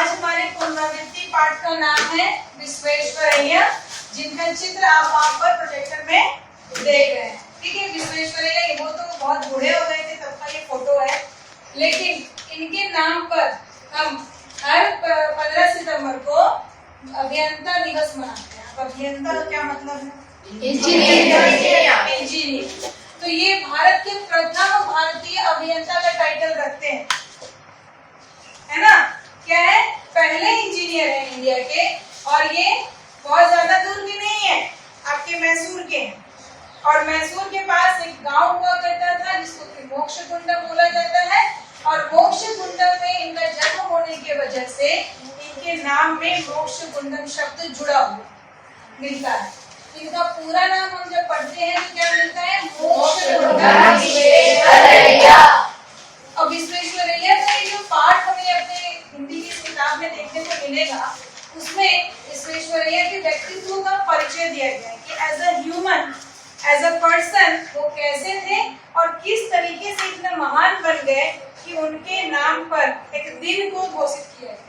आज हमारे पुनरावृत्ति पाठ का नाम है विश्वेश्वरैया, जिनका चित्र आप वहाँ पर प्रोजेक्टर में देख रहे हैं। ठीक है, विश्वेश्वरैया वो तो बहुत बूढ़े हो गए थे तब का ये फोटो है, लेकिन इनके नाम पर हम हर 15 सितंबर को अभियंता दिवस मनाते हैं। अब अभियंता का क्या मतलब है? इंजीनियर। तो ये भारत के प्रथम भारतीय अभियंता का टाइटल रखते हैं, है ना? क्या है? पहले इंजीनियर है इंडिया के, और ये बहुत ज्यादा दूर भी नहीं है, आपके मैसूर के हैं। और मैसूर के पास एक गांव हुआ करता था जिसको कि मोक्षगुंडम बोला जाता है, और मोक्षगुंडम में इनका जन्म होने की वजह से इनके नाम में मोक्षगुंडम शब्द जुड़ा हुआ मिलता है। इनका पूरा नाम हम जब पढ़ते हैं तो क्या मिलता है? मोक्षगुंडम विश्वेश्वरैया। अब विश्वेश्वरैया का ये जो पाठ हमें अपने हिंदी की किताब में देखने को मिलेगा, उसमें विश्वेश्वरैया के व्यक्तित्व का परिचय दिया गया है कि as a human, as a person वो कैसे थे और किस तरीके से इतने महान बन गए कि उनके नाम पर एक दिन को घोषित किया गया।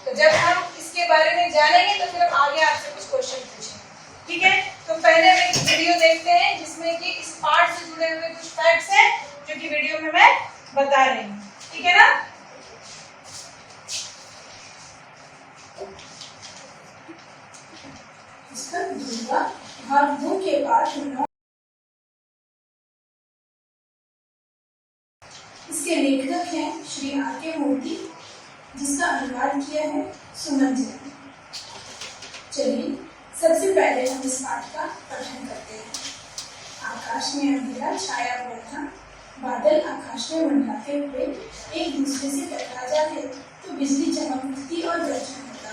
तो जब हम इसके बारे में जानेंगे तो फिर आगे आपसे कुछ क्वेश्चन पूछेंगे। ठीक है, तो पहले हम एक वीडियो देखते हैं जिसमें कि इस पाठ से जुड़े हुए कुछ फैक्ट्स हैं जो कि वीडियो में मैं बता रही हूँ। ठीक है ना? इसका दूसरा भाग 2 के बाद इसके लेखक हैं श्री आर.के. मूर्ति, जिसका अनुवाद किया है सुमन जी ने। चलिए सबसे पहले हम इस पाठ का पठन करते हैं। आकाश में अंधेरा छाया हुआ था, बादल आकाश में मंडराते हुए एक दूसरे से टकरा जाते तो बिजली चमकती और गर्जन होता,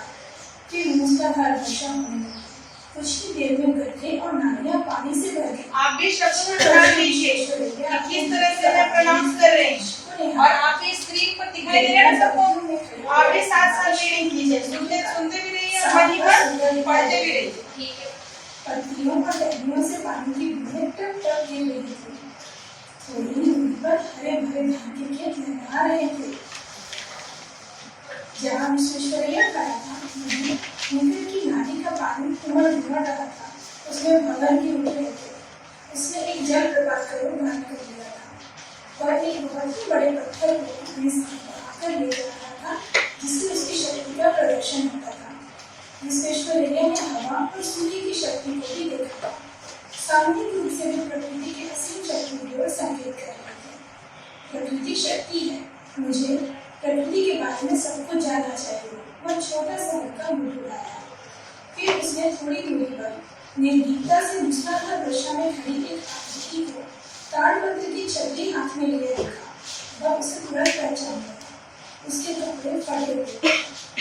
फिर मूसलाधार वर्षा होने लगी। कुछ ही देर में गड्ढे और नालियां पानी से भर गई। आप भी शब्दों में ध्यान दीजिए कि किस तरह से मैं प्रोनाउंस कर रही हूँ, और आपकी स्क्रीन पर दिखाई दे रहा है ना सबको। आप भी साथ रीडिंग कीजिए, सुनते भी रहिए और पढ़ते भी रहिए। ठीक है। पत्तियों और टहनियों से पानी की बूंदें टप टप गिर रही थी। थोड़ी ही दूरी पर हरे भरे धान के खेत लहरा रहे थे। जहाँ विश्वेश्वरैया खड़ा था, नीचे की नाली का पानी उमड़ उमड़ रहा था। उसमें भंवर की उठ रहे थे। उसने एक जल प्रपात का रूप धारण कर लिया था। वह एक बहुत ही बड़े पत्थर को अपने साथ बढ़ाकर ले जा रहा था, जिससे उसकी शक्ति का प्रदर्शन होता था। विश्वेश्वरैया ने हवा और सूर्य की शक्ति को भी देखा। सामूहिक रूप से वे प्रकृति की असीम शक्ति की ओर संकेत कर रहे थे। प्रकृति शक्ति है, मुझे प्रकृति के बारे में सब कुछ जानना चाहिए। वह छोटा सा लड़का मुस्कुराया। फिर उसने थोड़ी दूरी पर निर्भीकता से मूसलाधार वर्षा में खड़ी एक आकृति को ताड़पत्र की छतरी हाथ में लिए देखा। वह उसे तुरंत पहचान गया। उसके कपड़े फटे हुए,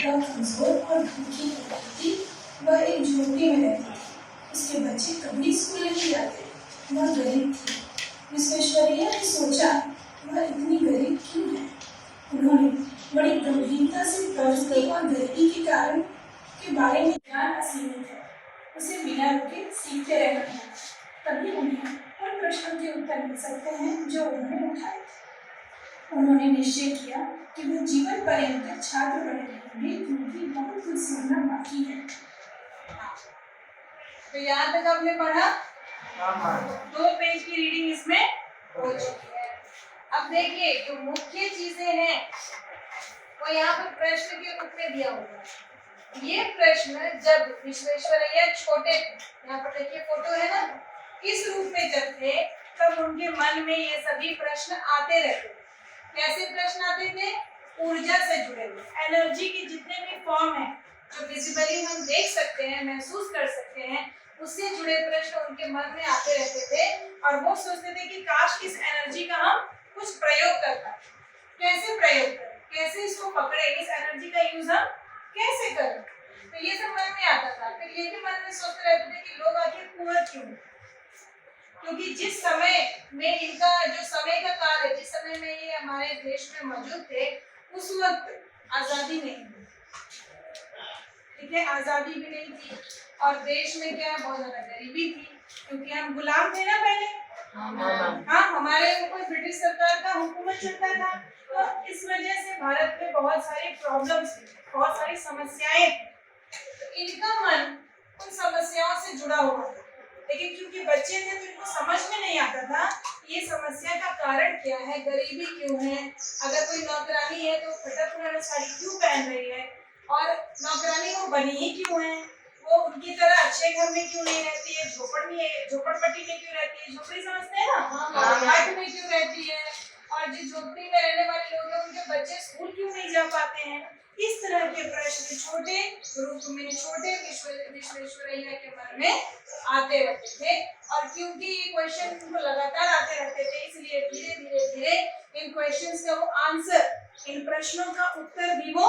वह कमजोर और भूखी हो रही थी। वह एक झोपड़ी में रहती थी। उसके बच्चे कभी स्कूल नहीं जाते। वह गरीब थी। विश्वेश्वरैया ने सोचा, वह इतनी गरीब क्यों है? उन्होंने बड़ी गंभीरता से कर्ज की और गरीबी के कारण के बारे में ज्ञान असीमित है, उसे बिना रुके सीखते रहना है, तभी उन्हें उन प्रश्नों के उत्तर मिल सकते हैं जो उन्होंने उठाए थे। उन्होंने निश्चय किया कि वो जीवन पर्यंत छात्र बने रहेंगे, क्योंकि बहुत कुछ सीखना बाकी है। तो यहाँ तक आपने पढ़ा, 2 पेज की रीडिंग इसमें हो चुकी है। अब देखिए जो मुख्य चीजें हैं वो यहाँ पर प्रश्न के रूप में दिया हुआ है। ये प्रश्न जब विश्वेश्वरैया छोटे थे, यहाँ पर देखिए फोटो है ना, इस रूप में जब थे तब उनके मन में ये सभी प्रश्न आते रहते थे। कैसे प्रश्न आते थे? ऊर्जा से जुड़े हुए, एनर्जी के जितने भी फॉर्म है जो विजिबली हम देख सकते हैं, महसूस कर सकते हैं, उससे जुड़े प्रश्न उनके मन में आते रहते थे। और वो सोचते थे कि काश इस एनर्जी का हम कुछ प्रयोग कर पाए। कैसे प्रयोग करें, कैसे इसको पकड़े, इस एनर्जी का यूज हम कैसे करें? तो ये सब मन में आता था। फिर ये भी मन में सोचते रहते थे कि लोग आखिर पुअर क्यों? क्योंकि जिस समय में इनका जो समय का काल है, जिस समय में ये हमारे देश में मौजूद थे, उस वक्त आजादी नहीं थी। ठीक है, आजादी भी नहीं थी और देश में क्या बहुत ज्यादा गरीबी थी, क्योंकि हम गुलाम थे ना पहले। हाँ, हमारे ऊपर ब्रिटिश सरकार का हुकूमत चलता था। तो इस वजह से भारत में बहुत सारी प्रॉब्लम्स, बहुत सारी समस्याएं थी। तो इनका मन उन समस्याओं से जुड़ा हुआ था, लेकिन क्योंकि बच्चे थे तो इनको समझ में नहीं आता था ये समस्या का कारण क्या है, गरीबी क्यों है, अगर कोई नौकरानी है तो फटा पुराना साड़ी क्यों पहन रही है, और नौकरानी वो बनी ही क्यों है, वो उनकी तरह अच्छे घर में क्यों नहीं रहती है, झोपड़पट्टी में क्यों रहती है, झोपड़ी समझते हैं ना, हट में क्यों रहती है, और जो झोपड़ी में रहने वाले लोग हैं उनके बच्चे स्कूल क्यों नहीं जा पाते हैं। इस तरह के प्रश्न छोटे रूप में छोटे विश्वेश्वरैया के मन में आते रहते थे, और क्योंकि ये क्वेश्चन उनको लगातार आते रहते थे इसलिए धीरे धीरे इन क्वेश्चंस का वो आंसर, इन प्रश्नों का उत्तर भी वो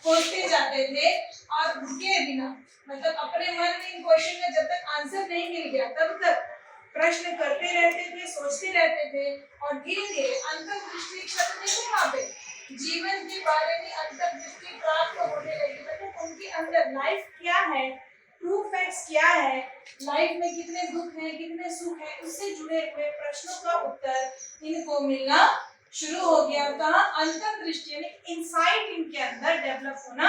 खोजते जाते थे, और रुके बिना, मतलब अपने मन में इन क्वेश्चन का जब तक आंसर नहीं मिल गया तब तक प्रश्न करते रहते थे, सोचते रहते थे, और धीरे धीरे अंतर्दृष्टि शब्द देखो वहाँ पे जीवन के बारे में अंतर्दृष्टि प्राप्त होने लगी, मतलब उनके अंदर लाइफ क्या है, ट्रू फैक्ट्स क्या है, लाइफ में कितने दुख हैं, कितने सुख हैं, उससे जुड़े हुए प्रश्नों का उत्तर इनको मिलना शुरू हो गया। कहा अंतर्दृष्टि यानी इंसाइट इनके अंदर डेवलप होना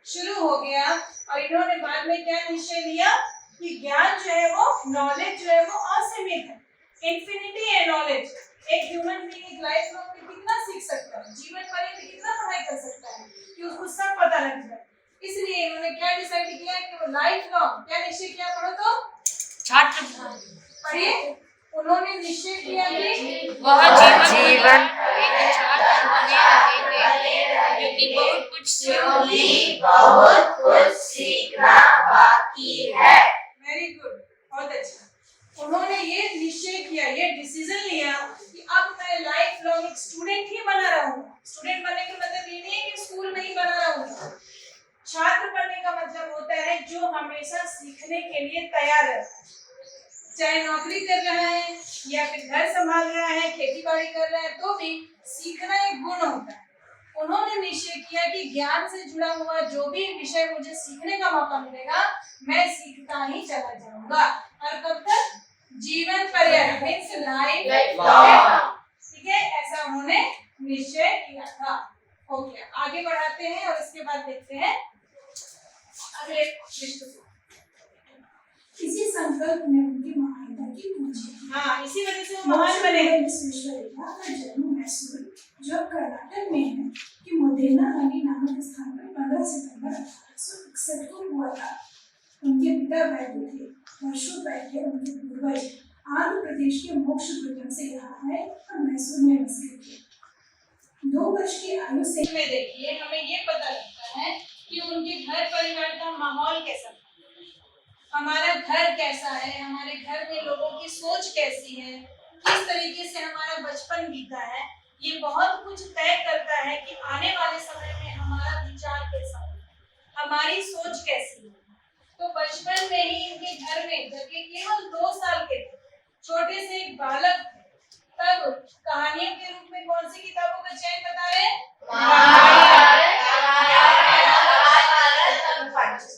शुरू हो गया, और इन्होंने बाद में क्या निश्चय लिया कि ज्ञान जो है वो, नॉलेज जो है वो असीमित है, इन्फिनिटी है नॉलेज। एक ह्यूमन बीइंग एक लाइफ लॉन्ग में कितना सीख सकता है, जीवन भर में कितना पढ़ाई कर सकता है कि उसको सब पता लग जाए। इसलिए इन्होंने क्या डिसाइड किया कि वो लाइफ लॉन्ग क्या निश्चय किया, पढ़ो तो छात्र पढ़िए। उन्होंने निश्चय किया कि वह जीवन क्योंकि बहुत कुछ सीखना बाकी है। वेरी गुड, बहुत अच्छा। उन्होंने ये निश्चय किया, ये डिसीजन लिया कि अब मैं लाइफ लॉन्ग एक स्टूडेंट ही बना रहूंगा। स्टूडेंट बनने का मतलब ये नहीं है कि स्कूल में ही बना रहूंगा। छात्र बनने का मतलब होता है जो हमेशा सीखने के लिए तैयार है, चाहे नौकरी कर रहा है या फिर घर संभाल रहा है, खेती बाड़ी कर रहा है, तो भी सीखना एक गुण होता है। उन्होंने निश्चय किया कि ज्ञान से जुड़ा हुआ जो भी विषय मुझे सीखने का मौका मिलेगा मैं सीखता ही चला जाऊंगा, और कब तक, जीवन पर्यंत, मींस लाइफ लॉन्ग। ठीक है, ऐसा उन्होंने निश्चय किया था। ओके, आगे बढ़ाते हैं और इसके बाद देखते हैं अगले विषय। इसी संकल्प में उनकी महानता की पूंजी। हाँ, इसी वजह से वो महान बने। विश्वेश्वरैया का जन्म मैसूर, जो कर्नाटक में है, कि मोदेनाहल्ली नामक स्थान पर 15 सितंबर 1861 को हुआ था। उनके पिता वैद्य थे। वर्षों पहले उनके पूर्वज आंध्र प्रदेश के मोक्षगुंडम से यहाँ आए और मैसूर में बस गए थे। 2 वर्ष की आयु से में देखिए हमें ये पता लगता है कि उनके घर परिवार का माहौल कैसा था, हमारा घर कैसा है, हमारे घर में लोगों की सोच कैसी है, किस तरीके से हमारा बचपन बीता है, ये बहुत कुछ तय करता है कि आने वाले समय में हमारा विचार कैसा होगा, हमारी सोच कैसी है। तो बचपन में ही इनके घर में जब ये केवल 2 साल के थे, छोटे से एक बालक थे, तब कहानियों के रूप में कौन सी किताबों का चयन बता रहे हैं?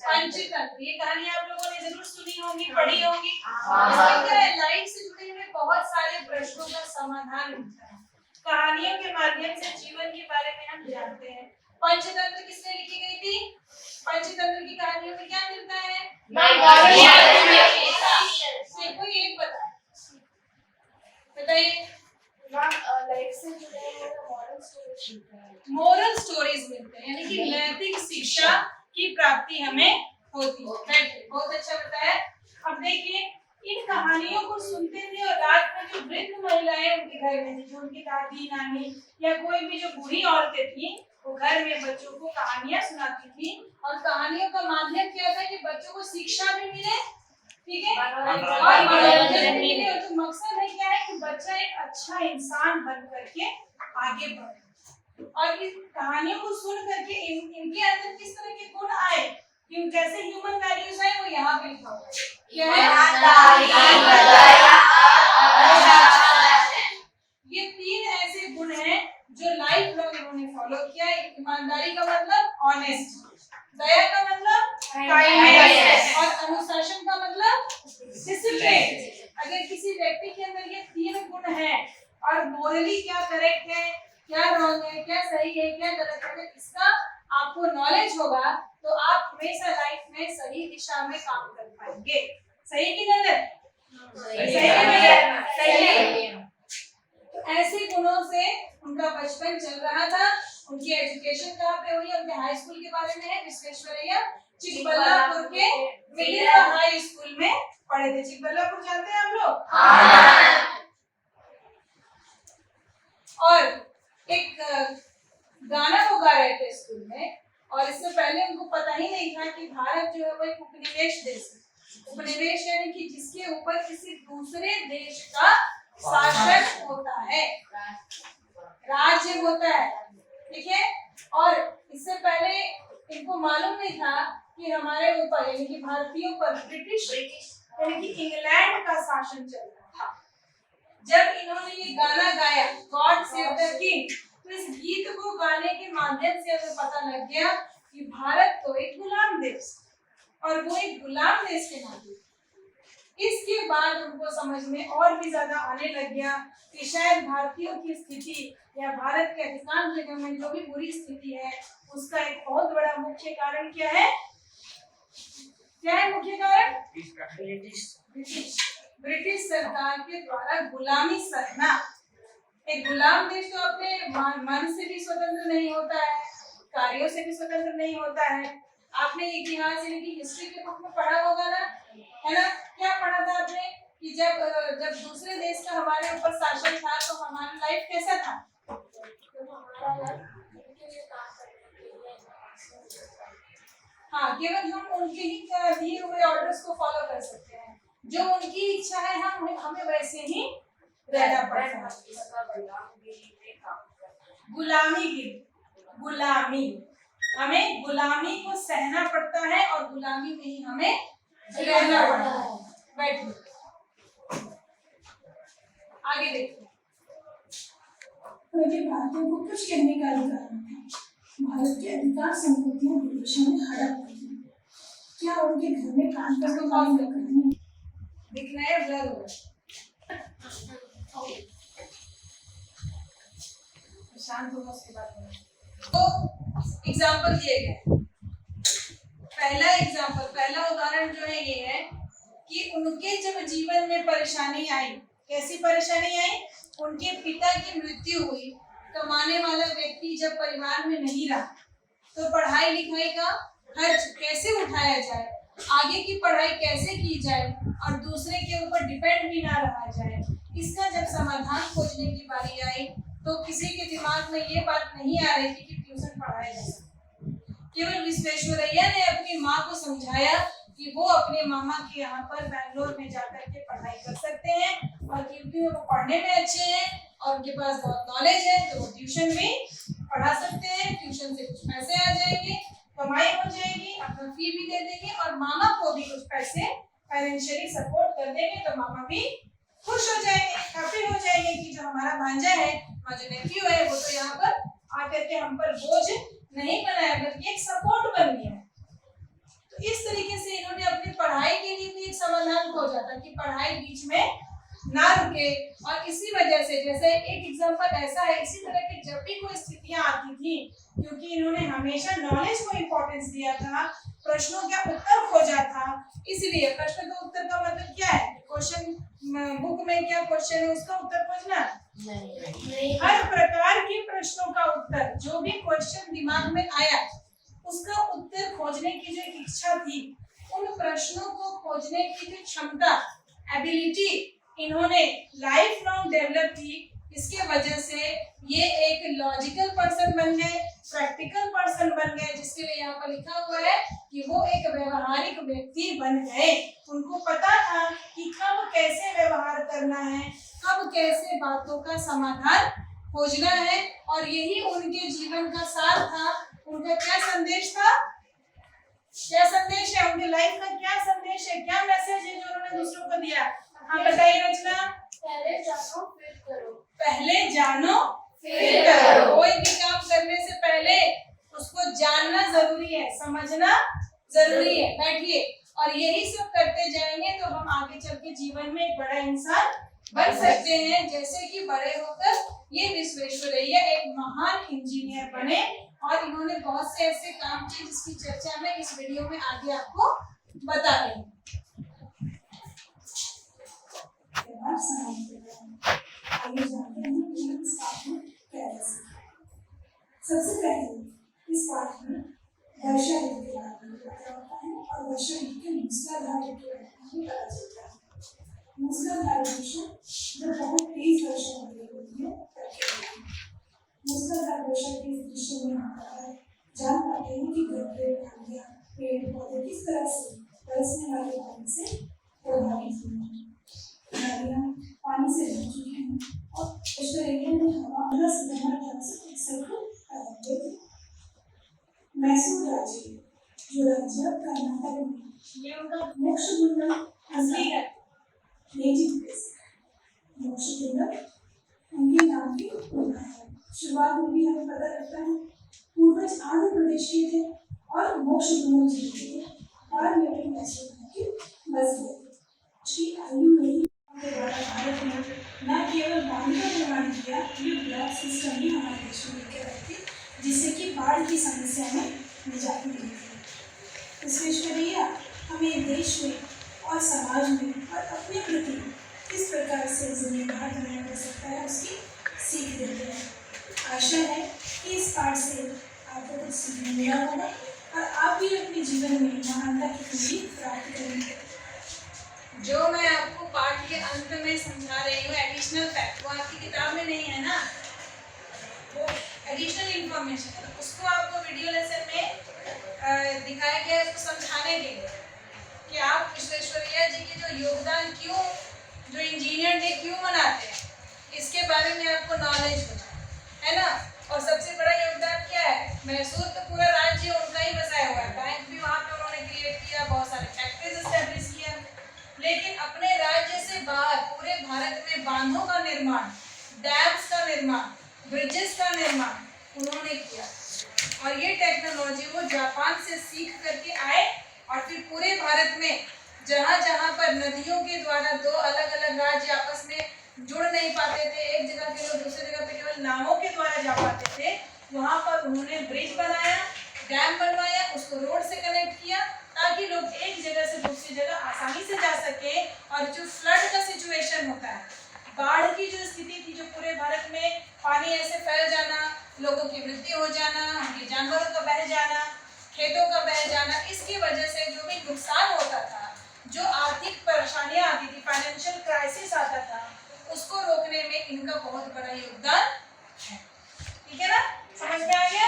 पंचतंत्र। ये कहानी आप लोगों ने जरूर सुनी होगी, पढ़ी होगी। इसमें क्या है, लाइफ से जुड़े हुए बहुत सारे प्रश्नों का समाधान मिलता है। कहानियों के माध्यम से जीवन के बारे में हम जानते हैं। पंचतंत्र किसने लिखी गई थी? पंचतंत्र की कहानियों में क्या मिलता है? कोई एक बताइए। लाइफ से जुड़े हुए मोरल स्टोरीज मिलते हैं, यानी कि नैतिक शिक्षा की प्राप्ति हमें होती है। बहुत अच्छा बताया। अब देखिए, इन कहानियों को सुनते थे और रात में जो वृद्ध महिलाएं उनके घर में थी, जो उनकी दादी नानी या कोई भी जो बूढ़ी औरतें थी, वो घर में बच्चों को कहानियां सुनाती थी, और कहानियों का माध्यम क्या था कि बच्चों को शिक्षा भी मिले, ठीक है, और मनोरंजन भी मिले। और तो मकसद है क्या है कि बच्चा एक अच्छा इंसान बन करके आगे बढ़े। और इस कहानियों को सुन करके इनके अंदर किस तरह के गुण आए, कि कैसे ह्यूमन वैल्यूज आए, वो यहाँ पे लिखा हुआ है। क्या है? ये 3 ऐसे गुण हैं जो लाइफ लॉन्ग इन्होंने फॉलो किया। ईमानदारी का मतलब ऑनेस्ट, दया का मतलब काइंडनेस, और अनुशासन का मतलब डिसिप्लिन। अगर किसी व्यक्ति के अंदर ये 3 गुण हैं और मोरली क्या करेक्ट है, क्या रॉन्ग है, क्या सही है, क्या गलत है, इसका आपको नॉलेज होगा तो आप हमेशा लाइफ में सही दिशा में काम कर पाएंगे। सही कि गलत? सही है भैया, सही है। तो ऐसे गुणों से उनका बचपन चल रहा था। उनकी एजुकेशन कहाँ पे हुई? उनके हाई स्कूल के बारे में है, विश्वेश्वरैया चिकबल्लापुर के मिडिल हाई स्कूल में पढ़े थे। चिकबल्लापुर जानते हैं आप लोग? हाँ। और एक गाना वो गा रहे थे स्कूल में, और इससे पहले उनको पता ही नहीं था कि भारत जो है वो एक उपनिवेश देश है। उपनिवेश यानी कि जिसके ऊपर किसी दूसरे देश का शासन होता है, राज्य होता है, ठीक है। और इससे पहले इनको मालूम नहीं था कि हमारे ऊपर यानी कि भारतीयों पर ब्रिटिश यानी कि इंग्लैंड का शासन चल रहा था। जब इन्होंने ये गाना गाया गॉड सेव द किंग, तो इस गीत को गाने के माध्यम से हमें पता लग गया कि भारत तो एक गुलाम देश और वो एक गुलाम देश के नाते। इसके बाद उनको समझ में और भी ज्यादा आने लग गया कि शायद भारतीयों की स्थिति या भारत के अधिकांश जगह में जो भी बुरी स्थिति है उसका एक बहुत बड़ा मुख्य कारण क्या है? क्या है मुख्य कारण? ब्रिटिश सरकार के द्वारा गुलामी सहना। एक गुलाम देश तो अपने मन से भी स्वतंत्र नहीं होता है, कार्यों से भी स्वतंत्र नहीं होता है। आपने इतिहास यानी कि हिस्ट्री के बुक में पढ़ा होगा ना, है ना? क्या पढ़ा था आपने कि जब दूसरे देश का हमारे ऊपर शासन था तो हमारा लाइफ कैसा था? हाँ, केवल हम उनके ही दिए हुए ऑर्डर्स को फॉलो कर सकते हैं। जो उनकी इच्छा है हमें वैसे ही रहना पड़ता है। गुलामी, हमें गुलामी को सहना पड़ता है और गुलामी में ही हमें रहना पड़ता है। बैठिए, आगे देखिए। भारतीयों को कुछ कहने का अधिकार नहीं था। भारत की अधिकांश संपत्तियां विदेशों में हड़प गई। क्या उनके घर में काम करने वाले लोग दिख रहे हैं? ब्लर हो रहा है, शांत होगा उसके बाद। तो एग्जाम्पल दिए गए। पहला उदाहरण जो है ये है कि उनके जब जीवन में परेशानी आई, कैसी परेशानी आई? उनके पिता की मृत्यु हुई, कमाने वाला व्यक्ति जब परिवार में नहीं रहा तो पढ़ाई लिखाई का खर्च कैसे उठाया जाए, आगे की पढ़ाई कैसे की जाए और दूसरे के ऊपर डिपेंड भी ना रहा जाए, इसका जब समाधान खोजने की बारी आई तो किसी के दिमाग में ये बात नहीं आ रही थी कि ट्यूशन पढ़ाया जाए। केवल विश्वेश्वरैया ने अपनी माँ को समझाया कि वो अपने मामा के यहाँ पर बैंगलोर में जाकर के पढ़ाई कर सकते हैं और क्योंकि वो पढ़ने में अच्छे हैं और उनके पास बहुत नॉलेज है तो वो ट्यूशन भी पढ़ा सकते हैं। ट्यूशन से कुछ पैसे आ जाएंगे, कमाई हो जाएगी, अपना फी भी दे देंगे और मामा को भी कुछ पैसे फाइनेंशियली सपोर्ट कर देंगे तो मामा भी खुश हो जाएंगे, हैप्पी हो जाएंगे कि जो हमारा भांजा है, हमारा जो नेफ्यू है वो तो यहाँ पर आकर के हम पर बोझ नहीं बनाया बल्कि एक सपोर्ट बन गया। तो इस तरीके से इन्होंने अपनी पढ़ाई के लिए भी एक समाधान खोजा था कि पढ़ाई बीच में ना रुके। और इसी वजह से जैसे एक एग्जांपल ऐसा है, इसी तरह की जब भी कोई स्थितियां आती थी, क्योंकि इन्होंने हमेशा नॉलेज को इम्पोर्टेंस दिया था, प्रश्नों का उत्तर खोजा था, इसलिए प्रश्न का उत्तर का मतलब क्या है? क्वेश्चन बुक में क्या क्वेश्चन है उसका उत्तर खोजना नहीं। हर प्रकार के प्रश्नों का उत्तर, जो भी क्वेश्चन दिमाग में आया उसका उत्तर खोजने की जो इच्छा थी, उन प्रश्नों को खोजने की जो क्षमता, एबिलिटी इन्होंने लाइफ लॉन्ग डेवलप की। इसके वजह से ये एक लॉजिकल पर्सन बन गए, प्रैक्टिकल पर्सन बन गए, जिसके लिए यहाँ पर लिखा हुआ है कि वो एक व्यवहारिक व्यक्ति बन गए। उनको पता था कि कब कैसे व्यवहार करना है, कब कैसे बातों का समाधान खोजना है, और यही उनके जीवन का सार था। उनका क्या संदेश था? क्या संदेश है उनके लाइफ का? क्या संदेश है, क्या मैसेज है जो उन्होंने दूसरों को दिया? हाँ बताइए रचना। पहले जानो फिर करो। पहले जानो फिर करो। कोई भी काम करने से पहले उसको जानना जरूरी है, समझना जरूरी है। बैठिए, और यही सब करते जाएंगे तो हम आगे चल के जीवन में एक बड़ा इंसान बन सकते हैं, जैसे कि बड़े होकर ये विश्वेश्वरैया एक महान इंजीनियर बने। और इन्होंने बहुत से ऐसे काम किए जिसकी चर्चा मैं इस वीडियो में आगे आपको बता रही हूँ। आइए जानते हैं कि हम इस पाठ में क्या कर सकते हैं। सबसे पहले इस पाठ में वर्षा ऋतु के बारे में पता होता है और वर्षा ऋतु के मूसलाधार ऋतु के बारे में पता चलता है। मूसलाधार वर्षा जब बहुत तेज वर्षा हो रही होती है तब क्या होता है। मूसलाधार वर्षा के इस दृश्य में हम जान पाते हैं कि गड्ढे, नालियाँ, पेड़ पौधे किस तरह से बरसने वाले पानी से प्रभावित हुए हैं। नालियाँ पानी से भर चुकी हैं और ऐश्वर्या ने हवा 15 सितंबर 1861 को पैदा किए थे। मैसूर राज्य जो राज्य कर्नाटक में ये उनका मोक्षगुंडम असली है। नेटिव प्लेस मोक्षगुंडम उनके नाम की होना है। शुरुआत में भी हमें पता लगता है पूर्वज आंध्र प्रदेश के थे और मोक्षगुंडम जिले के बाद में भी मैसूर के बस गए। उसकी आयु में के द्वारा भारत में न केवल बांध का निर्माण किया, ये ब्लॉक सिस्टम भी हमारे देश में लेकर आए थे, जिससे कि बाढ़ की समस्या में निजात मिली थी। विश्वेश्वरैया हमें देश में और समाज में और अपने प्रति किस प्रकार से जिम्मेदार बनाया जा सकता है उसकी सीख देते हैं। आशा है कि इस पाठ से आपको कुछ सीखने मिला होगा और आप भी अपने जीवन में महानता की खुशी प्राप्त करेंगे। जो मैं आपको पाठ के अंत में समझा रही हूँ एडिशनल फैक्ट, वो आपकी किताब में नहीं है ना, वो एडिशनल इंफॉर्मेशन है, उसको आपको वीडियो लेसन में दिखाया गया है, उसको समझाने के लिए कि आप विश्वेश्वरैया जी के जो योगदान क्यों, जो इंजीनियर डे क्यों मनाते हैं, इसके बारे में आपको नॉलेज हो है ना। और सबसे बड़ा योगदान क्या है, मैसूर तो पूरा राज्य उनका ही बसाया हुआ है, बैंक भी वहाँ पे उन्होंने क्रिएट किया, बहुत सारे फैक्ट्रीज एस्टेब्लिश किया, लेकिन अपने राज्य से बाहर पूरे भारत में बांधों का निर्माण, डैम्स का निर्माण, ब्रिजेस का निर्माण उन्होंने किया। और ये टेक्नोलॉजी वो जापान से सीख करके आए और फिर पूरे भारत में जहाँ जहाँ पर नदियों के द्वारा दो अलग अलग राज्य आपस में जुड़ नहीं पाते थे, एक जगह के लोग दूसरी जगह पे केवल नावों के द्वारा जा पाते थे, वहाँ पर उन्होंने ब्रिज बनाया, डैम बनवाया, उसको रोड से कनेक्ट किया ताकि लोग एक जगह से दूसरी जगह आसानी से जा सके। और जो फ्लड का सिचुएशन होता है, बाढ़ की जो स्थिति थी, जो पूरे भारत में पानी ऐसे फैल जाना, लोगों की मृत्यु हो जाना, उनके जानवरों का बह जाना, खेतों का बह जाना, इसकी वजह से जो भी नुकसान होता था, जो आर्थिक परेशानियां आती थी, फाइनेंशियल क्राइसिस आता था, उसको रोकने में इनका बहुत बड़ा योगदान है। ठीक है ना, समझ में आ गया।